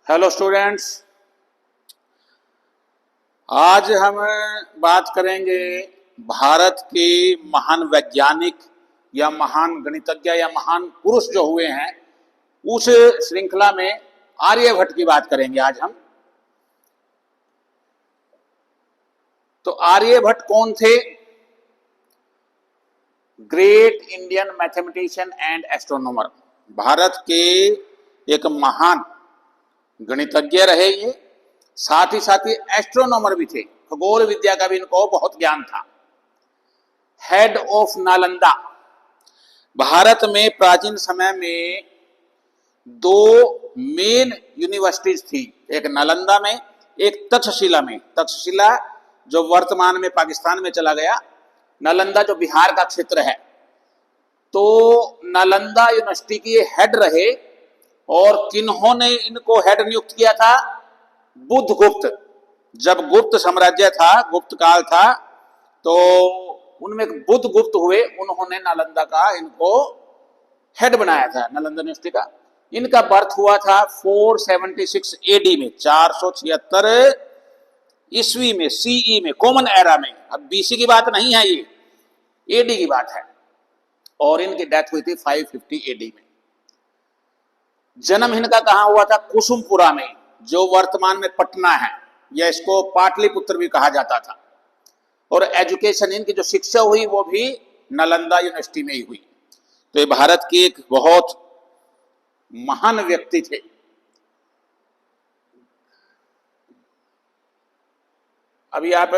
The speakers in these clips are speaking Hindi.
हेलो स्टूडेंट्स, आज हम बात करेंगे भारत के महान वैज्ञानिक या महान गणितज्ञ या महान पुरुष जो हुए हैं उस श्रृंखला में आर्यभट्ट की बात करेंगे आज हम। तो आर्यभट्ट कौन थे? Great Indian mathematician and astronomer, Bharat के एक महान गणितज्ञ रहे ये, साथ ही एस्ट्रोनॉमर भी थे, खगोल विद्या का भी इनको बहुत ज्ञान था। हेड ऑफ नालंदा, भारत में प्राचीन समय में दो मेन यूनिवर्सिटीज थी, एक नालंदा में एक तक्षशिला में। तक्षशिला जो वर्तमान में पाकिस्तान में चला गया, नालंदा जो बिहार का क्षेत्र है। तो नालंदा यूनिवर्सिटी के हेड रहे और किन्होंने इनको हेड नियुक्त किया था? बुद्धगुप्त। जब गुप्त साम्राज्य था, गुप्त काल था, तो उनमें बुद्धगुप्त हुए, उन्होंने नालंदा का इनको हेड बनाया था, नालंदा यूनिवर्सिटी का। इनका बर्थ हुआ था 476 एडी में, 476 ईस्वी में, सीई में, कॉमन एरा में। अब बीसी की बात नहीं है, ये एडी की बात है। और इनकी डेथ हुई थी 550 एडी में। जन्म इनका कहां हुआ था? कुसुमपुरा में, जो वर्तमान में पटना है, या इसको पाटलिपुत्र भी कहा जाता था। और एजुकेशन, इनकी जो शिक्षा हुई वो भी नालंदा यूनिवर्सिटी में ही हुई। तो ये भारत के एक बहुत महान व्यक्ति थे। अभी आप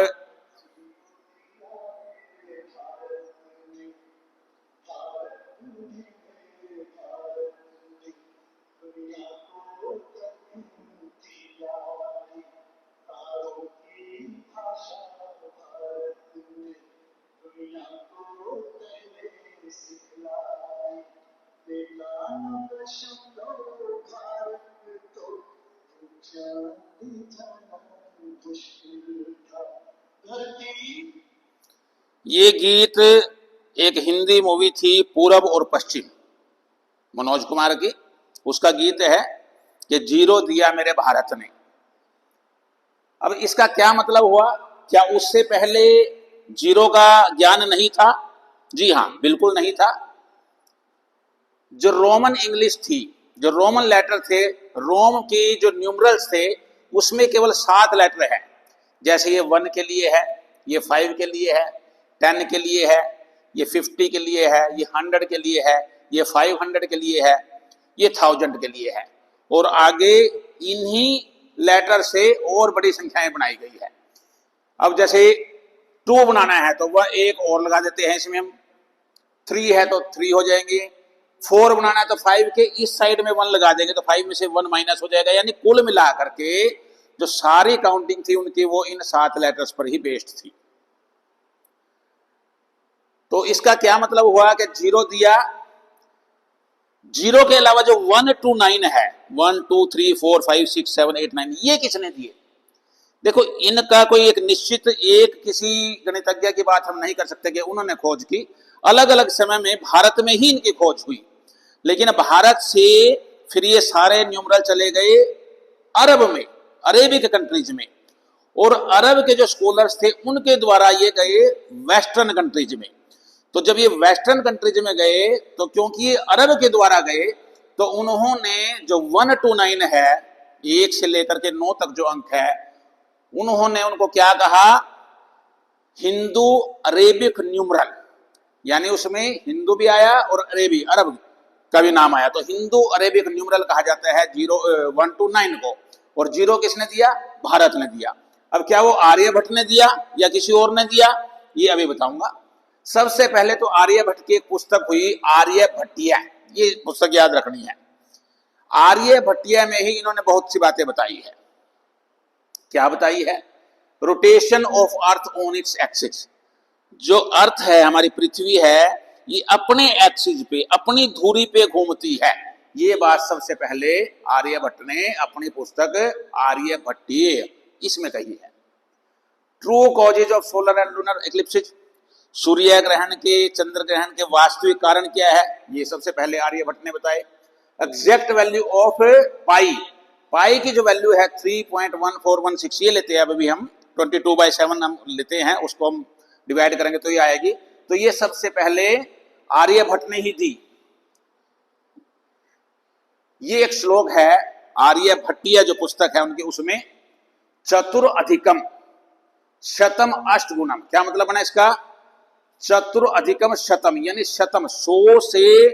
ये गीत एक हिंदी मूवी थी पूरब और पश्चिम, मनोज कुमार की, उसका गीत है कि जीरो दिया मेरे भारत ने। अब इसका क्या मतलब हुआ? क्या उससे पहले जीरो का ज्ञान नहीं था? जी हां, बिल्कुल नहीं था। जो रोमन इंग्लिश थी, जो रोमन लेटर थे, रोम की जो न्यूमरल्स थे, उसमें केवल 7 लेटर है। जैसे ये 1 के लिए है, ये 5 के लिए है, 10 के लिए है, ये 50 के लिए है, ये 100 के लिए है, ये 500 के लिए है, ये 1000 के लिए है। और आगे इन्हीं लेटर से और बड़ी संख्याएं बनाई गई है। अब जैसे 2 बनाना है तो वह एक और लगा देते हैं इसमें हम, 3 है तो 3 हो जाएंगे, 4 बनाना है तो 5 के इस साइड में 1 लगा देंगे तो 5 में से 1 माइनस हो जाएगा। यानी कुल मिला करके जो सारी काउंटिंग थी उनकी, वो इन 7 लेटर्स पर ही बेस्ड थी। तो इसका क्या मतलब हुआ कि जीरो दिया, जीरो के अलावा जो 1 to 9 है, 1 2 3 4 5 6 7 8 9, ये किसने दिए? देखो, इनका कोई एक निश्चित, एक किसी गणितज्ञ की बात हम नहीं कर सकते कि उन्होंने खोज की। अलग अलग समय में भारत में ही इनकी खोज हुई, लेकिन भारत से फिर ये सारे न्यूमरल चले गए अरब में, अरेबिक कंट्रीज में। और अरब के जो स्कॉलर्स थे उनके द्वारा ये गए वेस्टर्न कंट्रीज में। तो जब ये वेस्टर्न कंट्रीज में गए, तो क्योंकि ये अरब के द्वारा गए, तो उन्होंने जो 1 to 9 है, 1 से लेकर के 9 तक जो अंक है, उन्होंने उनको क्या कहा? Hindu Arabic numeral. यानी उसमें हिंदू भी आया और अरेबी, अरब का भी नाम आया, तो हिंदू अरेबिक न्यूमरल कहा जाता है 1 to 9 को। और जीरो किसने दिया? भारत ने दिया। अब क्या वो आर्यभट्ट ने दिया या किसी और ने दिया, ये अभी बताऊंगा। सबसे पहले तो आर्यभट्ट की एक पुस्तक हुई आर्यभट्टिया, ये पुस्तक याद रखनी है। आर्यभट्टिया में ही इन्होंने बहुत सी बातें बताई है। क्या बताई है? Rotation of earth on its axis, जो अर्थ है, हमारी पृथ्वी है, ये अपने एक्सिस पे, अपनी धुरी पे घूमती है। ये बात सबसे पहले आर्यभट्ट ने अपनी पुस्तक आर्यभट्टीय इसमें कही है। True causes of solar and lunar eclipses, सूर्य ग्रहण के, चंद्र ग्रहण के वास्तविक कारण क्या है, ये सबसे पहले आर्यभट्ट ने बताए। एग्जैक्ट वैल्यू ऑफ पाई, पाई की जो वैल्यू है 3.1416 ये लेते हैं। अब अभी हम 22/7 हम लेते हैं, उसको हम डिवाइड करेंगे तो ये आएगी। तो ये सबसे पहले आर्यभट्ट ने ही दी। ये एक श्लोक है आर्यभट्टीय जो पुस्तक है उनकी, उसमें चतुर अधिकम शतम अष्टगुणम, क्या मतलब बना इसका? चतुर अधिकम शतम यानी शतम 100 से,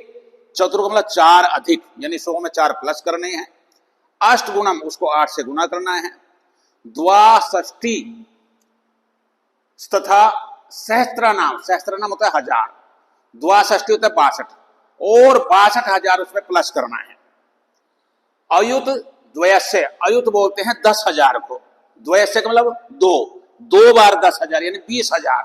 चतुर का मतलब 4 अधिक यानी 100 में 4 प्लस करने हैं। अष्टगुणम उसको 8 से गुना करना है। द्वाषष्टि तथा सहस्त्रनाम, सहस्त्रनाम होता है 1000, द्वाषष्टि होता है 62 और 62,000 उसमें प्लस करना है। अयुत द्वयस्य, अयुत बोलते हैं 10,000 को, द्वयस्य का मतलब 2 बार 10,000 यानी 20,000।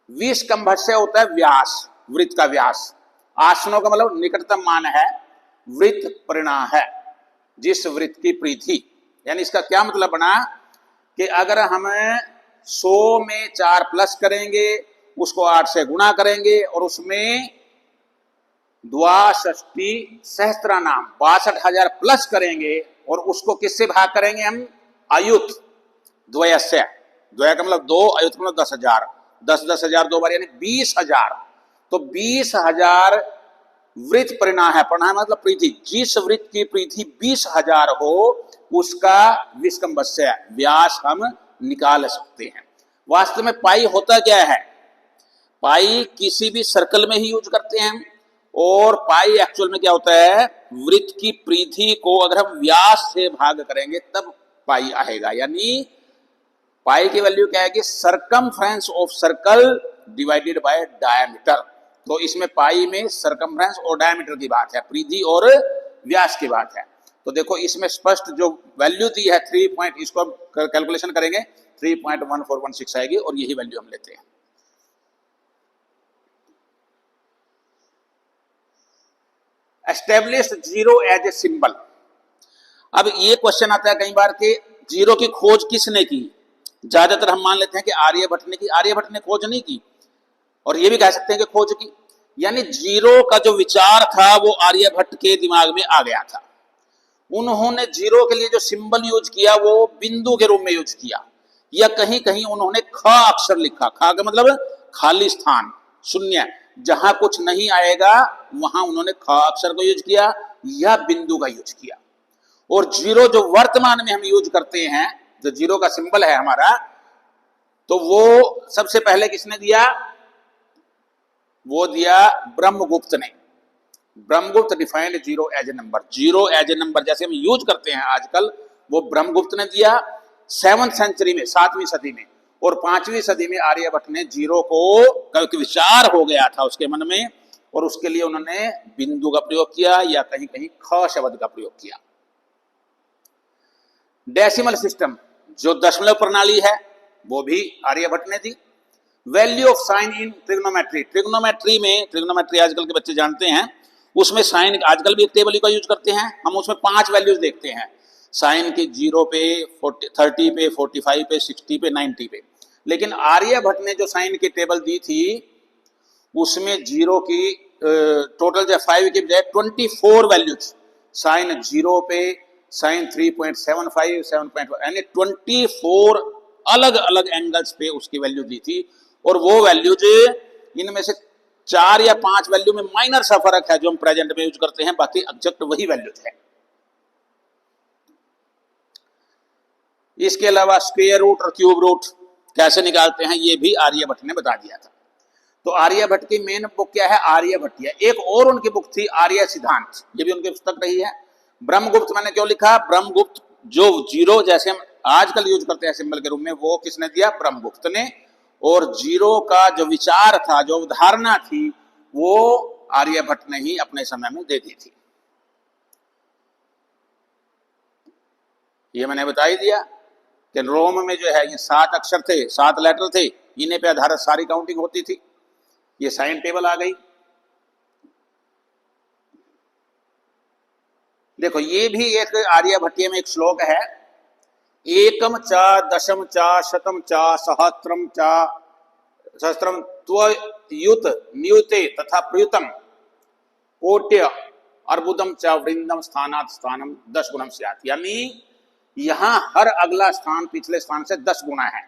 20 कंभस्य होता है व्यास, वृत्त का व्यास। आसनों का मतलब निकटतम मान है, वृत्त परिणा है जिस वृत्त की परिधि। यानी इसका क्या मतलब बना कि अगर हम 100 में 4 प्लस करेंगे, उसको 8 से गुणा करेंगे और उसमें द्वाषष्टि सहस्त्रनाम 62,000 प्लस करेंगे और उसको किससे भाग करेंगे हम? अयुत द्वयस्य, द्वय का मतलब 2, अयुत का मतलब 10,000, 10,000 2 बार यानी 20,000। तो 20,000 वृत्त परिणा है, परिणा मतलब परिधि, जिस वृत्त की परिधि 20,000 हो उसका विस्कंभस्य व्यास हम निकाल सकते हैं। वास्तव में पाई होता क्या है? पाई किसी भी सर्कल में ही यूज करते हैं, और पाई एक्चुअल में क्या होता है? वृत्त की परिधि को अगर हम व्यास से भाग करेंगे तब पाई आएगा। यानी पाई की वैल्यू क्या है कि circumference of circle divided by diameter. तो इसमें पाई में सरकमफ्रेंस और डायमीटर की बात है, परिधि और व्यास की बात है। तो देखो इसमें स्पष्ट जो वैल्यू दी है 3 इसको हम कैलकुलेशन करेंगे 3.1416 आएगी और यही वैल्यू हम लेते हैं। Establish zero as a symbol. अब ये क्वेश्चन आता है कई बार कि जीरो की खोज किसने की? ज्यादातर हम मान लेते हैं कि आर्यभट्ट ने की। आर्यभट्ट ने खोज नहीं की, और ये भी कह सकते हैं कि खोज की। यानी जीरो का जो विचार था वो आर्यभट्ट के दिमाग में आ गया था। उन्होंने जीरो के लिए जो सिंबल यूज किया वो बिंदु के रूप में यूज किया, या कहीं कहीं उन्होंने ख अक्षर लिखा। ख का मतलब खाली स्थान, शून्य, जहां कुछ नहीं आएगा वहां उन्होंने ख अक्षर को यूज किया या बिंदु का यूज किया। और जीरो जो वर्तमान में हम यूज करते हैं, जो जीरो का सिंबल है हमारा, तो वो सबसे पहले किसने दिया? वो दिया ब्रह्मगुप्त ने। Brahmagupta defined zero as a number. Zero as a number जैसे हम यूज करते हैं आजकल, वो ब्रह्मगुप्त ने दिया 7वीं सेंचुरी में, 7वीं सदी में। और 5वीं सदी में आर्यभट्ट ने जीरो को विचार हो गया था उसके मन में, और उसके लिए उन्होंने बिंदु का प्रयोग किया या कहीं कहीं ख शब्द का प्रयोग किया। डेसिमल सिस्टम जो दशमलव प्रणाली है वो भी आर्यभट्ट ने दी। Value of sine in trigonometry. Trigonometry में, ट्रिग्नोमेट्री आजकल के बच्चे जानते हैं, उसमें साइन आजकल भी एक टेबल का यूज करते हैं हम। उसमें 5 वैल्यूज देखते हैं साइन की, 0 पे, 30 पे, 45 पे, 60 पे, 90 पे। लेकिन आर्यभट्ट ने जो साइन की टेबल दी थी उसमें जीरो की टोटल जो 5 की बजाय 24 वैल्यूज, साइन 0 पे, साइन 3.75, 7.5 यानी 24 अलग अलग एंगल्स पे उसकी वैल्यू दी थी। और वो वैल्यूज इनमें से 4 या 5 वैल्यू में माइनर सा फर्क है जो हम प्रेजेंट में यूज करते हैं, बाकी एग्जैक्ट वही वैल्यूज है। इसके अलावा स्क्वायर रूट और क्यूब रूट कैसे निकालते हैं ये भी आर्यभट्ट ने बता दिया था। तो आर्यभट्ट की मेन बुक क्या है? आर्यभट्टीय। एक और उनकी बुक थी आर्य सिद्धांत, ये भी उनकी पुस्तक रही है। ब्रह्मगुप्त मैंने क्यों लिखा? ब्रह्मगुप्त जो जीरो जैसे हम आजकल यूज करते हैं सिंबल के रूप में, वो किसने दिया? ब्रह्मगुप्त ने। और जीरो का जो विचार था, जो अवधारणा थी, वो आर्यभट्ट ने ही अपने समय में दे दी थी। ये मैंने बता ही दिया कि रोम में जो है ये 7 अक्षर थे, 7 लेटर थे, इन्हीं पे आधारित सारी काउंटिंग होती थी। ये साइन टेबल आ गई। देखो ये भी एक आर्यभट्टीय में एक श्लोक है, एकम च दशम च शतम च सहस्त्रम च सहस्त्रम त्वयुत नियुते तथा प्रयुतम कोट्य अर्बुदम च वृंदम स्थानात् स्थानम 10 गुणम स्यात्, यानी यहां हर अगला स्थान पिछले स्थान से 10 गुना है।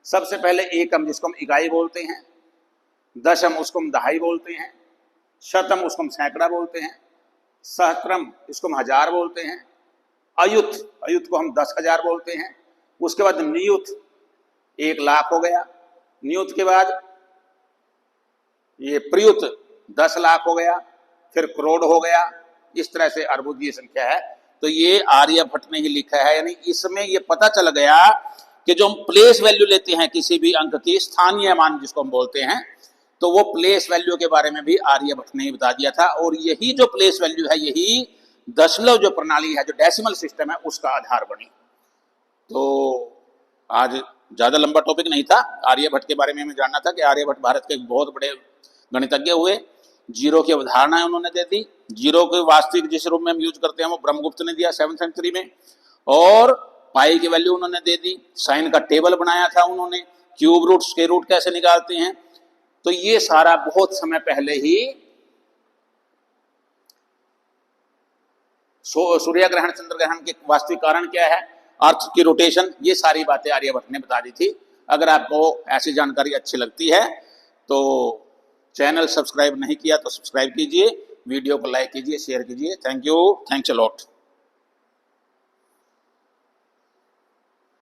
सबसे पहले एकम जिसको हम इकाई बोलते हैं, दशम उसको हम दहाई बोलते हैं, शतम उसको हम सैकड़ा बोलते हैं, सहस्त्रम इसको हम हजार बोलते हैं, अयुत अयुत को हम 10,000 बोलते हैं, उसके बाद नियुत 1,00,000 हो गया, नियुत के बाद ये प्रयुत 10,00,000 हो गया, फिर करोड़ हो गया। इस तरह से अर्बुद की संख्या है। तो ये आर्यभट्ट ने ही लिखा है, यानी इसमें ये पता चल गया कि जो हम प्लेस वैल्यू लेते हैं किसी भी अंक की, स्थानीय मान जिसको हम बोलते हैं, तो वो प्लेस वैल्यू के बारे में भी आर्यभट्ट ने ही बता दिया था। और यही जो प्लेस वैल्यू है, यही दशमलव जो प्रणाली है, जो डेसिमल सिस्टम है, उसका आधार बनी। तो आज ज्यादा लंबा टॉपिक नहीं था, आर्यभट्ट के बारे में हमें जानना था कि आर्यभट्ट भारत के बहुत बड़े गणितज्ञ हुए। जीरो की अवधारणा उन्होंने दे दी, जीरो के वास्तविक जिस रूप में हम यूज करते हैं वो ब्रह्मगुप्त ने दिया 7th सेंचुरी में, और पाई की वैल्यू उन्होंने दे दी, साइन का टेबल बनाया था उन्होंने, क्यूब रूट स्क्वायर रूट कैसे निकालते हैं, तो ये सारा बहुत समय पहले ही सूर्य ग्रहण चंद्र ग्रहण के वास्तविक कारण क्या है, अर्थ की रोटेशन, ये सारी बातें आर्यभट्ट ने बता दी थी। अगर आपको ऐसी जानकारी अच्छी लगती है तो चैनल सब्सक्राइब नहीं किया तो सब्सक्राइब कीजिए, वीडियो को लाइक कीजिए, शेयर कीजिए। Thank you, thanks a lot.